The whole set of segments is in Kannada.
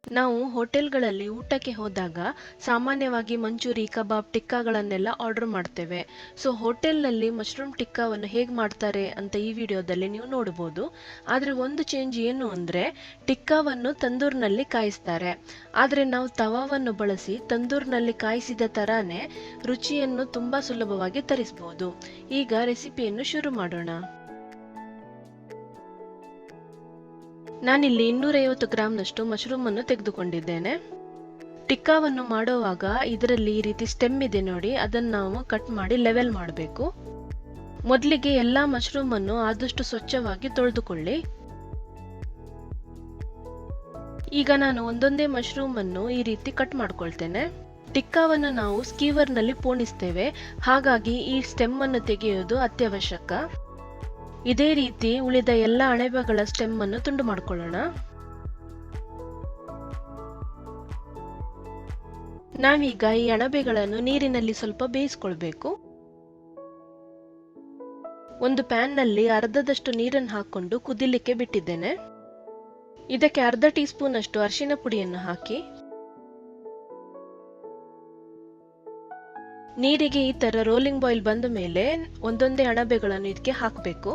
ನಾವು ಹೋಟೆಲ್ಗಳಲ್ಲಿ ಊಟಕ್ಕೆ ಹೋದಾಗ ಸಾಮಾನ್ಯವಾಗಿ ಮಂಚೂರಿ, ಕಬಾಬ್, ಟಿಕ್ಕಾಗಳನ್ನೆಲ್ಲ ಆರ್ಡರ್ ಮಾಡ್ತೇವೆ. ಸೊ ಹೋಟೆಲ್ನಲ್ಲಿ ಮಶ್ರೂಮ್ ಟಿಕ್ಕಾವನ್ನು ಹೇಗೆ ಮಾಡ್ತಾರೆ ಅಂತ ಈ ವಿಡಿಯೋದಲ್ಲಿ ನೀವು ನೋಡಬಹುದು. ಆದರೆ ಒಂದು ಚೇಂಜ್ ಏನು ಅಂದರೆ ಟಿಕ್ಕಾವನ್ನು ತಂದೂರಿನಲ್ಲಿ ಕಾಯಿಸ್ತಾರೆ. ಆದರೆ ನಾವು ತವಾವನ್ನು ಬಳಸಿ ತಂದೂರಿನಲ್ಲಿ ಕಾಯಿಸಿದ ತರಾನೇ ರುಚಿಯನ್ನು ತುಂಬಾ ಸುಲಭವಾಗಿ ತರಿಸಬಹುದು. ಈಗ ರೆಸಿಪಿಯನ್ನು ಶುರು ಮಾಡೋಣ. ನಾನಿಲ್ಲಿ 250 ಗ್ರಾಂನಷ್ಟು ಮಶ್ರೂಮ್ ಅನ್ನು ತೆಗೆದುಕೊಂಡಿದ್ದೇನೆ. ಟಿಕ್ಕಾವನ್ನು ಮಾಡುವಾಗ ಇದರಲ್ಲಿ ಈ ರೀತಿ ಸ್ಟೆಮ್ ಇದೆ ನೋಡಿ, ಅದನ್ನು ನಾವು ಕಟ್ ಮಾಡಿ ಲೆವೆಲ್ ಮಾಡಬೇಕು. ಮೊದಲಿಗೆ ಎಲ್ಲಾ ಮಶ್ರೂಮ್ ಅನ್ನು ಆದಷ್ಟು ಸ್ವಚ್ಛವಾಗಿ ತೊಳೆದುಕೊಳ್ಳಿ. ಈಗ ನಾನು ಒಂದೊಂದೇ ಮಶ್ರೂಮ್ ಅನ್ನು ಈ ರೀತಿ ಕಟ್ ಮಾಡ್ಕೊಳ್ತೇನೆ. ಟಿಕ್ಕಾವನ್ನು ನಾವು ಸ್ಕೀವರ್ ನಲ್ಲಿ ಪೋಣಿಸ್ತೇವೆ, ಹಾಗಾಗಿ ಈ ಸ್ಟೆಮ್ ಅನ್ನು ತೆಗೆಯುವುದು ಅತ್ಯವಶ್ಯಕ. ಇದೇ ರೀತಿ ಉಳಿದ ಎಲ್ಲ ಅಣಬೆಗಳ ಸ್ಟೆಮ್ ಅನ್ನು ತುಂಡು ಮಾಡಿಕೊಳ್ಳೋಣ. ನಾವೀಗ ಈ ಅಣಬೆಗಳನ್ನು ನೀರಿನಲ್ಲಿ ಸ್ವಲ್ಪ ಬೇಯಿಸಿಕೊಳ್ಬೇಕು. ಒಂದು ಪ್ಯಾನ್ ನಲ್ಲಿ ಅರ್ಧದಷ್ಟು ನೀರನ್ನು ಹಾಕೊಂಡು ಕುದಿಲಿಕ್ಕೆ ಬಿಟ್ಟಿದ್ದೇನೆ. ಇದಕ್ಕೆ ಅರ್ಧ ಟೀ ಸ್ಪೂನ್ ಅಷ್ಟು ಅರಿಶಿನ ಪುಡಿಯನ್ನು ಹಾಕಿ ನೀರಿಗೆ ಈ ತರ ರೋಲಿಂಗ್ ಬಾಯ್ಲ್ ಬಂದ ಮೇಲೆ ಒಂದೊಂದೇ ಅಣಬೆಗಳನ್ನು ಇದಕ್ಕೆ ಹಾಕಬೇಕು.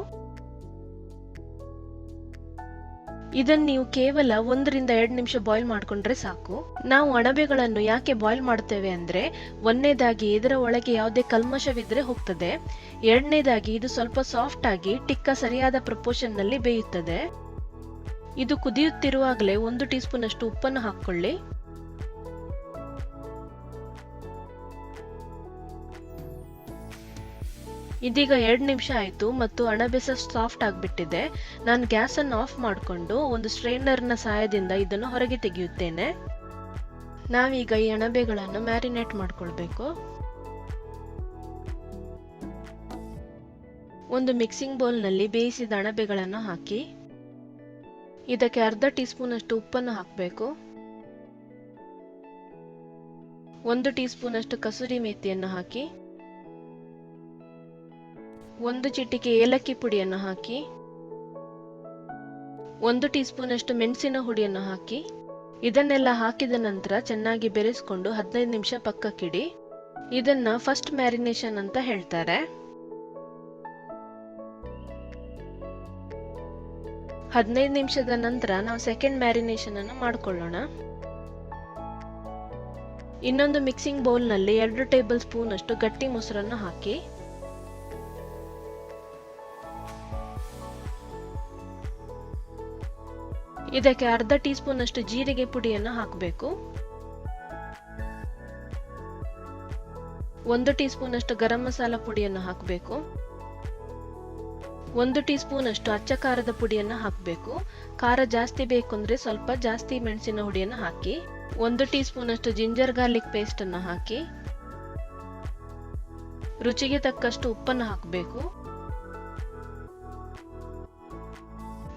ಇದನ್ನು ನೀವು ಕೇವಲ 1 ರಿಂದ 2 ನಿಮಿಷ ಬಾಯ್ಲ್ ಮಾಡಿಕೊಂಡ್ರೆ ಸಾಕು. ನಾವು ಅಣಬೆಗಳನ್ನು ಯಾಕೆ ಬಾಯ್ಲ್ ಮಾಡ್ತೇವೆ ಅಂದ್ರೆ, ಒಂದನೇದಾಗಿ ಇದರ ಒಳಗೆ ಯಾವುದೇ ಕಲ್ಮಶವಿದ್ರೆ ಹೋಗ್ತದೆ, ಎರಡನೇದಾಗಿ ಇದು ಸ್ವಲ್ಪ ಸಾಫ್ಟ್ ಆಗಿ ಟಿಕ್ಕ ಸರಿಯಾದ ಪ್ರಪೋರ್ಷನ್ ನಲ್ಲಿ ಬೇಯುತ್ತದೆ. ಇದು ಕುದಿಯುತ್ತಿರುವಾಗಲೇ 1 ಟೀ ಸ್ಪೂನ್ ಅಷ್ಟು ಉಪ್ಪನ್ನು ಹಾಕೊಳ್ಳಿ. ಇದೀಗ 2 ನಿಮಿಷ ಆಯಿತು ಮತ್ತು ಅಣಬೆ ಸಾಫ್ಟ್ ಆಗಿಬಿಟ್ಟಿದೆ. ನಾನು ಗ್ಯಾಸ್ ಅನ್ನು ಆಫ್ ಮಾಡಿಕೊಂಡು ಒಂದು ಸ್ಟ್ರೈನರ್ನ ಸಹಾಯದಿಂದ ಇದನ್ನು ಹೊರಗೆ ತೆಗೆಯುತ್ತೇನೆ. ನಾವೀಗ ಈ ಅಣಬೆಗಳನ್ನು ಮ್ಯಾರಿನೇಟ್ ಮಾಡಿಕೊಳ್ಬೇಕು. ಒಂದು ಮಿಕ್ಸಿಂಗ್ ಬೌಲ್ನಲ್ಲಿ ಬೇಯಿಸಿದ ಅಣಬೆಗಳನ್ನು ಹಾಕಿ ಇದಕ್ಕೆ ಅರ್ಧ ಟೀ ಸ್ಪೂನ್ ಅಷ್ಟು ಉಪ್ಪನ್ನು ಹಾಕಬೇಕು. 1 ಟೀ ಸ್ಪೂನ್ ಅಷ್ಟು ಕಸೂರಿ ಮೇಥಿಯನ್ನು ಹಾಕಿ, 1 ಚಿಟಿಕೆ ಏಲಕ್ಕಿ ಪುಡಿಯನ್ನು ಹಾಕಿ, 1 ಟೀ ಸ್ಪೂನ್ ಅಷ್ಟು ಮೆಣಸಿನ ಹುಡಿಯನ್ನು ಹಾಕಿ ಇದನ್ನೆಲ್ಲ ಹಾಕಿದ ನಂತರ ಚೆನ್ನಾಗಿ ಬೆರೆಸಿಕೊಂಡು 15 ನಿಮಿಷ ಪಕ್ಕಕ್ಕಿಡಿ. ಇದನ್ನ ಫಸ್ಟ್ ಮ್ಯಾರಿನೇಷನ್ ಅಂತ ಹೇಳ್ತಾರೆ. 15 ನಿಮಿಷದ ನಂತರ ನಾವು ಸೆಕೆಂಡ್ ಮ್ಯಾರಿನೇಷನ್ ಅನ್ನು ಮಾಡಿಕೊಳ್ಳೋಣ. ಇನ್ನೊಂದು ಮಿಕ್ಸಿಂಗ್ ಬೌಲ್ ನಲ್ಲಿ 2 ಟೇಬಲ್ ಸ್ಪೂನ್ ಅಷ್ಟು ಗಟ್ಟಿ ಮೊಸರನ್ನು ಹಾಕಿ ಇದಕ್ಕೆ ಅರ್ಧ ಟೀ ಸ್ಪೂನ್ ಅಷ್ಟು ಜೀರಿಗೆ ಪುಡಿಯನ್ನು ಹಾಕಬೇಕು. 1 ಟೀ ಸ್ಪೂನ್ ಅಷ್ಟು ಗರಂ ಮಸಾಲಾ ಪುಡಿಯನ್ನು ಹಾಕಬೇಕು. 1 ಟೀ ಸ್ಪೂನ್ ಅಷ್ಟು ಅಚ್ಚ ಖಾರದ ಪುಡಿಯನ್ನು ಹಾಕಬೇಕು. ಖಾರ ಜಾಸ್ತಿ ಬೇಕು ಅಂದ್ರೆ ಸ್ವಲ್ಪ ಜಾಸ್ತಿ ಮೆಣಸಿನ ಹುಡಿಯನ್ನು ಹಾಕಿ. 1 ಟೀ ಸ್ಪೂನ್ ಅಷ್ಟು ಜಿಂಜರ್ ಗಾರ್ಲಿಕ್ ಪೇಸ್ಟ್ ಅನ್ನು ಹಾಕಿ ರುಚಿಗೆ ತಕ್ಕಷ್ಟು ಉಪ್ಪನ್ನು ಹಾಕಬೇಕು.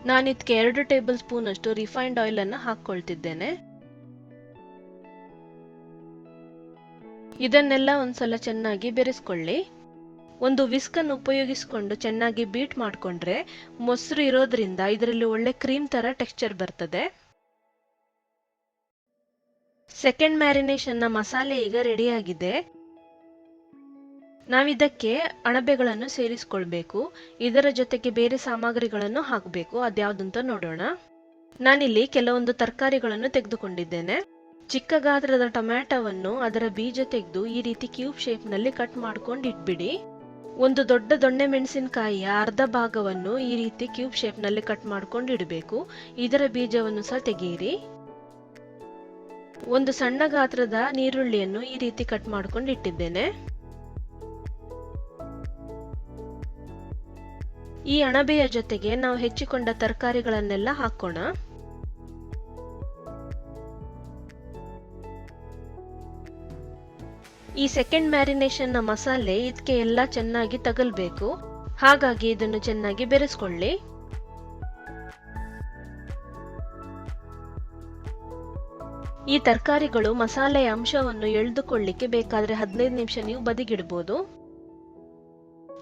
ನಾನಿದಕ್ಕೆ 2 ಟೇಬಲ್ ಸ್ಪೂನ್ ಅಷ್ಟು ರಿಫೈನ್ಡ್ ಆಯಿಲ್ ಅನ್ನು ಹಾಕೊಳ್ತಿದ್ದೇನೆ. ಇದನ್ನೆಲ್ಲ ಒಂದ್ಸಲ ಚೆನ್ನಾಗಿ ಬೆರೆಸ್ಕೊಳ್ಳಿ. ಒಂದು ವಿಸ್ಕ್ ಅನ್ನು ಉಪಯೋಗಿಸಿಕೊಂಡು ಚೆನ್ನಾಗಿ ಬೀಟ್ ಮಾಡಿಕೊಂಡ್ರೆ ಮೊಸರು ಇರೋದ್ರಿಂದ ಇದರಲ್ಲಿ ಒಳ್ಳೆ ಕ್ರೀಮ್ ತರ ಟೆಕ್ಸ್ಚರ್ ಬರ್ತದೆ. ಸೆಕೆಂಡ್ ಮ್ಯಾರಿನೇಷನ್ ನ ಮಸಾಲೆ ಈಗ ರೆಡಿ ಆಗಿದೆ. ನಾವಿದಕ್ಕೆ ಅಣಬೆಗಳನ್ನು ಸೇರಿಸಿಕೊಳ್ಬೇಕು. ಇದರ ಜೊತೆಗೆ ಬೇರೆ ಸಾಮಗ್ರಿಗಳನ್ನು ಹಾಕಬೇಕು. ಅದ್ಯಾವುದಂತ ನೋಡೋಣ. ನಾನಿಲ್ಲಿ ಕೆಲವೊಂದು ತರಕಾರಿಗಳನ್ನು ತೆಗೆದುಕೊಂಡಿದ್ದೇನೆ. ಚಿಕ್ಕ ಗಾತ್ರದ ಟೊಮ್ಯಾಟೊವನ್ನು ಅದರ ಬೀಜ ತೆಗೆದು ಈ ರೀತಿ ಕ್ಯೂಬ್ ಶೇಪ್ ನಲ್ಲಿ ಕಟ್ ಮಾಡ್ಕೊಂಡು ಇಟ್ಬಿಡಿ. ಒಂದು ದೊಡ್ಡ ದೊಣ್ಣೆ ಮೆಣಸಿನಕಾಯಿಯ ಅರ್ಧ ಭಾಗವನ್ನು ಈ ರೀತಿ ಕ್ಯೂಬ್ ಶೇಪ್ ನಲ್ಲಿ ಕಟ್ ಮಾಡ್ಕೊಂಡು ಇಡಬೇಕು. ಇದರ ಬೀಜವನ್ನು ಸಹ ತೆಗೆಯಿರಿ. ಒಂದು ಸಣ್ಣ ಗಾತ್ರದ ನೀರುಳ್ಳಿಯನ್ನು ಈ ರೀತಿ ಕಟ್ ಮಾಡ್ಕೊಂಡು ಇಟ್ಟಿದ್ದೇನೆ. ಈ ಅಣಬೆಯ ಜೊತೆಗೆ ನಾವು ಹೆಚ್ಚಿಕೊಂಡ ತರಕಾರಿಗಳನ್ನೆಲ್ಲ ಹಾಕೋಣ. ಈ ಸೆಕೆಂಡ್ ಮ್ಯಾರಿನೇಷನ್ ನ ಮಸಾಲೆ ಇದಕ್ಕೆ ಎಲ್ಲ ಚೆನ್ನಾಗಿ ತಗಲ್ಬೇಕು. ಹಾಗಾಗಿ ಇದನ್ನು ಚೆನ್ನಾಗಿ ಬೆರೆಸ್ಕೊಳ್ಳಿ. ಈ ತರಕಾರಿಗಳು ಮಸಾಲೆಯ ಅಂಶವನ್ನು ಎಳೆದುಕೊಳ್ಳಿಕ್ಕೆ ಬೇಕಾದ್ರೆ 15 ನಿಮಿಷ ನೀವು ಬದಿಗಿಡಬಹುದು.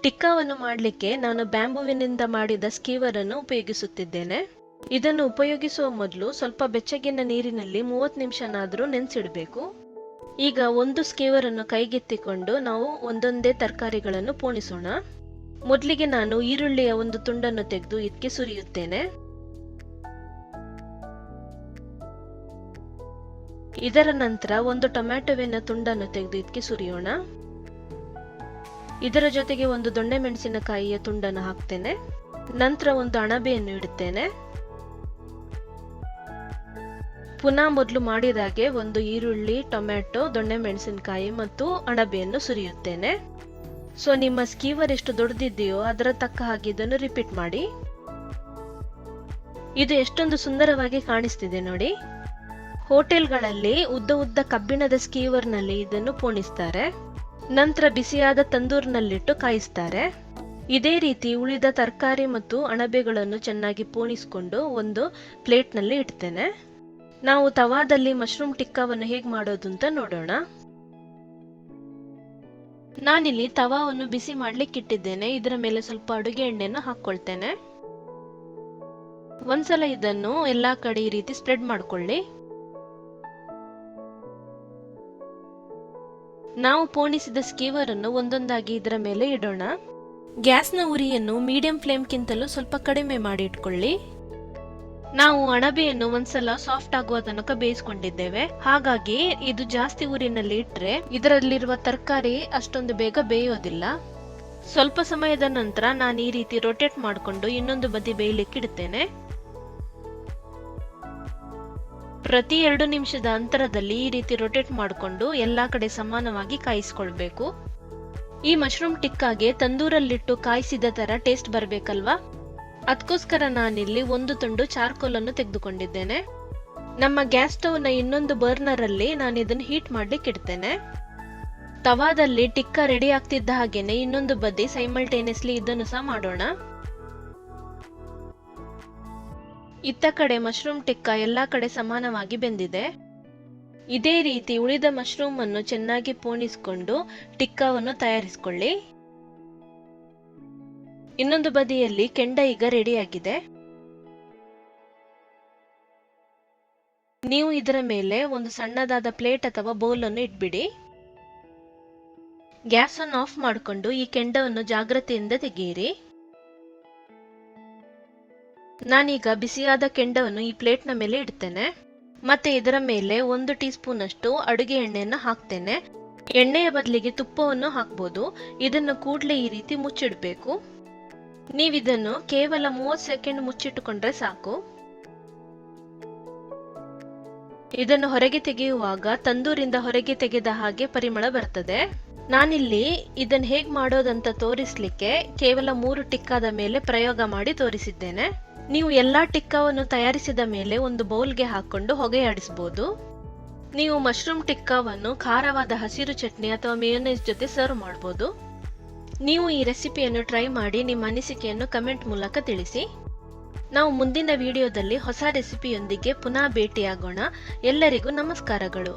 ಟಿಕ್ಕಾವನ್ನು ಮಾಡಲಿಕ್ಕೆ ನಾನು ಬ್ಯಾಂಬೂವಿನಿಂದ ಮಾಡಿದ ಸ್ಕೀವರ್ ಅನ್ನು ಉಪಯೋಗಿಸುತ್ತಿದ್ದೇನೆ. ಇದನ್ನು ಉಪಯೋಗಿಸುವ ಮೊದಲು ಸ್ವಲ್ಪ ಬೆಚ್ಚಗಿನ ನೀರಿನಲ್ಲಿ 30 ನಿಮಿಷನಾದರೂ ನೆನೆಸಿಡಬೇಕು. ಈಗ ಒಂದು ಸ್ಕ್ಯೂವರ್ ಅನ್ನು ಕೈಗೆತ್ತಿಕೊಂಡು ನಾವು ಒಂದೊಂದೇ ತರಕಾರಿಗಳನ್ನು ಪೋಣಿಸೋಣ. ಮೊದಲಿಗೆ ನಾನು ಈರುಳ್ಳಿಯ ಒಂದು ತುಂಡನ್ನು ತೆಗೆದು ಇದಕ್ಕೆ ಸುರಿಯುತ್ತೇನೆ. ಇದರ ನಂತರ ಒಂದು ಟೊಮ್ಯಾಟೊವಿನ ತುಂಡನ್ನು ತೆಗೆದು ಇದಕ್ಕೆ ಸುರಿಯೋಣ. ಇದರ ಜೊತೆಗೆ ಒಂದು ದೊಣ್ಣೆ ಮೆಣಸಿನಕಾಯಿಯ ತುಂಡನ್ನು ಹಾಕ್ತೇನೆ. ನಂತರ ಒಂದು ಅಣಬೆಯನ್ನು ಇಡುತ್ತೇನೆ. ಪುನಃ ಮೊದಲು ಮಾಡಿದಾಗೆ ಒಂದು ಈರುಳ್ಳಿ, ಟೊಮ್ಯಾಟೊ, ದೊಣ್ಣೆ ಮೆಣಸಿನಕಾಯಿ ಮತ್ತು ಅಣಬೆಯನ್ನು ಸುರಿಯುತ್ತೇನೆ. ಸೊ ನಿಮ್ಮ ಸ್ಕ್ಯೂವರ್ ಎಷ್ಟು ದೊಡ್ಡದಿದೆಯೋ ಅದರ ತಕ್ಕ ಹಾಗೆ ಇದನ್ನು ರಿಪೀಟ್ ಮಾಡಿ. ಇದು ಎಷ್ಟೊಂದು ಸುಂದರವಾಗಿ ಕಾಣಿಸ್ತಿದೆ ನೋಡಿ. ಹೋಟೆಲ್ಗಳಲ್ಲಿ ಉದ್ದ ಉದ್ದ ಕಬ್ಬಿಣದ ಸ್ಕ್ಯೂವರ್ನಲ್ಲಿ ಇದನ್ನು ಪೋಣಿಸ್ತಾರೆ. ನಂತರ ಬಿಸಿಯಾದ ತಂದೂರಿನಲ್ಲಿಟ್ಟು ಕಾಯಿಸ್ತಾರೆ. ಇದೇ ರೀತಿ ಉಳಿದ ತರಕಾರಿ ಮತ್ತು ಅಣಬೆಗಳನ್ನು ಚೆನ್ನಾಗಿ ಪೋಣಿಸಿಕೊಂಡು ಒಂದು ಪ್ಲೇಟ್ನಲ್ಲಿ ಇಡ್ತೇನೆ. ನಾವು ತವಾದಲ್ಲಿ ಮಶ್ರೂಮ್ ಟಿಕ್ಕಾವನ್ನು ಹೇಗೆ ಮಾಡೋದು ಅಂತ ನೋಡೋಣ. ನಾನಿಲ್ಲಿ ತವಾವನ್ನು ಬಿಸಿ ಮಾಡ್ಲಿಕ್ಕೆ ಇಟ್ಟಿದ್ದೇನೆ. ಇದರ ಮೇಲೆ ಸ್ವಲ್ಪ ಅಡುಗೆ ಎಣ್ಣೆಯನ್ನು ಹಾಕೊಳ್ತೇನೆ. ಒಂದ್ಸಲ ಇದನ್ನು ಎಲ್ಲಾ ಕಡೆ ಈ ರೀತಿ ಸ್ಪ್ರೆಡ್ ಮಾಡ್ಕೊಳ್ಳಿ. ನಾವು ಪೋಣಿಸಿದ ಸ್ಕ್ಯೂವರ್ ಅನ್ನು ಒಂದೊಂದಾಗಿ ಇದರ ಮೇಲೆ ಇಡೋಣ. ಗ್ಯಾಸ್ನ ಉರಿಯನ್ನು ಮೀಡಿಯಂ ಫ್ಲೇಮ್ಗಿಂತಲೂ ಸ್ವಲ್ಪ ಕಡಿಮೆ ಮಾಡಿ ಇಟ್ಕೊಳ್ಳಿ. ನಾವು ಅಣಬೆಯನ್ನು ಒಂದ್ಸಲ ಸಾಫ್ಟ್ ಆಗುವ ತನಕ ಬೇಯಿಸ್ಕೊಂಡಿದ್ದೇವೆ. ಹಾಗಾಗಿ ಇದು ಜಾಸ್ತಿ ಉರಿನಲ್ಲಿ ಇಟ್ರೆ ಇದರಲ್ಲಿರುವ ತರಕಾರಿ ಅಷ್ಟೊಂದು ಬೇಗ ಬೇಯೋದಿಲ್ಲ. ಸ್ವಲ್ಪ ಸಮಯದ ನಂತರ ನಾನು ಈ ರೀತಿ ರೊಟೇಟ್ ಮಾಡಿಕೊಂಡು ಇನ್ನೊಂದು ಬದಿ ಬೇಯಲಿಕ್ಕೆ ಇಡ್ತೇನೆ. ಪ್ರತಿ 2 ನಿಮಿಷದ ಅಂತರದಲ್ಲಿ ಈ ರೀತಿ ರೊಟೇಟ್ ಮಾಡಿಕೊಂಡು ಎಲ್ಲಾ ಕಡೆ ಸಮಾನವಾಗಿ ಕಾಯಿಸ್ಕೊಳ್ಬೇಕು. ಈ ಮಶ್ರೂಮ್ ಟಿಕ್ಕಾಗೆ ತಂದೂರಲ್ಲಿಟ್ಟು ಕಾಯಿಸಿದ ತರ ಟೇಸ್ಟ್ ಬರಬೇಕಲ್ವಾ? ಅದಕ್ಕೋಸ್ಕರ ನಾನಿಲ್ಲಿ ಒಂದು ತುಂಡು ಚಾರ್ಕೋಲ್ ಅನ್ನು ತೆಗೆದುಕೊಂಡಿದ್ದೇನೆ. ನಮ್ಮ ಗ್ಯಾಸ್ ಸ್ಟವ್ ನ ಇನ್ನೊಂದು ಬರ್ನರ್ ಅಲ್ಲಿ ನಾನು ಇದನ್ನು ಹೀಟ್ ಮಾಡ್ಲಿಕ್ಕೆ ಇಡ್ತೇನೆ. ತವಾದಲ್ಲಿ ಟಿಕ್ಕಾ ರೆಡಿ ಆಗ್ತಿದ್ದ ಹಾಗೇನೆ ಇನ್ನೊಂದು ಬದಿ ಸೈಮಲ್ಟೇನಿಯಸ್ಲಿ ಇದನ್ನು ಸಹ ಮಾಡೋಣ. ಇತ್ತ ಕಡೆ ಮಶ್ರೂಮ್ ಟಿಕ್ಕಾ ಎಲ್ಲಾ ಕಡೆ ಸಮಾನವಾಗಿ ಬೆಂದಿದೆ. ಇದೇ ರೀತಿ ಉಳಿದ ಮಶ್ರೂಮ್ ಅನ್ನು ಚೆನ್ನಾಗಿ ಪೋಣಿಸಿಕೊಂಡು ಟಿಕ್ಕಾವನ್ನು ತಯಾರಿಸಿಕೊಳ್ಳಿ. ಇನ್ನೊಂದು ಬದಿಯಲ್ಲಿ ಕೆಂಡ ಈಗ ರೆಡಿಯಾಗಿದೆ. ನೀವು ಇದರ ಮೇಲೆ ಒಂದು ಸಣ್ಣದಾದ ಪ್ಲೇಟ್ ಅಥವಾ ಬೌಲ್ ಅನ್ನು ಇಟ್ಬಿಡಿ. ಗ್ಯಾಸ್ ಅನ್ನು ಆಫ್ ಮಾಡಿಕೊಂಡು ಈ ಕೆಂಡವನ್ನು ಜಾಗ್ರತೆಯಿಂದ ತೆಗೆಯಿರಿ. ನಾನೀಗ ಬಿಸಿಯಾದ ಕೆಂಡವನ್ನು ಈ ಪ್ಲೇಟ್ನ ಮೇಲೆ ಇಡ್ತೇನೆ. ಮತ್ತೆ ಇದರ ಮೇಲೆ 1 ಟೀ ಸ್ಪೂನ್ ಅಷ್ಟು ಅಡುಗೆ ಎಣ್ಣೆಯನ್ನು ಹಾಕ್ತೇನೆ. ಎಣ್ಣೆಯ ಬದಲಿಗೆ ತುಪ್ಪವನ್ನು ಹಾಕ್ಬೋದು. ಇದನ್ನು ಕೂಡಲೇ ಈ ರೀತಿ ಮುಚ್ಚಿಡಬೇಕು. ನೀವಿದನ್ನು ಕೇವಲ 30 ಸೆಕೆಂಡ್ ಮುಚ್ಚಿಟ್ಟುಕೊಂಡ್ರೆ ಸಾಕು. ಇದನ್ನು ಹೊರಗೆ ತೆಗೆಯುವಾಗ ತಂದೂರಿಂದ ಹೊರಗೆ ತೆಗೆದ ಹಾಗೆ ಪರಿಮಳ ಬರ್ತದೆ. ನಾನಿಲ್ಲಿ ಇದನ್ನು ಹೇಗೆ ಮಾಡೋದಂತ ತೋರಿಸ್ಲಿಕ್ಕೆ ಕೇವಲ 3 ಟಿಕ್ಕಾದ ಮೇಲೆ ಪ್ರಯೋಗ ಮಾಡಿ ತೋರಿಸಿದ್ದೇನೆ. ನೀವು ಎಲ್ಲಾ ಟಿಕ್ಕಾವನ್ನು ತಯಾರಿಸಿದ ಮೇಲೆ ಒಂದು ಬೌಲ್ಗೆ ಹಾಕೊಂಡು ಹೊಗೆಯಾಡಿಸಬಹುದು. ನೀವು ಮಶ್ರೂಮ್ ಟಿಕ್ಕಾವನ್ನು ಖಾರವಾದ ಹಸಿರು ಚಟ್ನಿ ಅಥವಾ ಮೇಯೋನೈಸ್ ಜೊತೆ ಸರ್ವ್ ಮಾಡಬಹುದು. ನೀವು ಈ ರೆಸಿಪಿಯನ್ನು ಟ್ರೈ ಮಾಡಿ ನಿಮ್ಮ ಅನಿಸಿಕೆಯನ್ನು ಕಮೆಂಟ್ ಮೂಲಕ ತಿಳಿಸಿ. ನಾವು ಮುಂದಿನ ವಿಡಿಯೋದಲ್ಲಿ ಹೊಸ ರೆಸಿಪಿಯೊಂದಿಗೆ ಪುನಃ ಭೇಟಿಯಾಗೋಣ. ಎಲ್ಲರಿಗೂ ನಮಸ್ಕಾರಗಳು.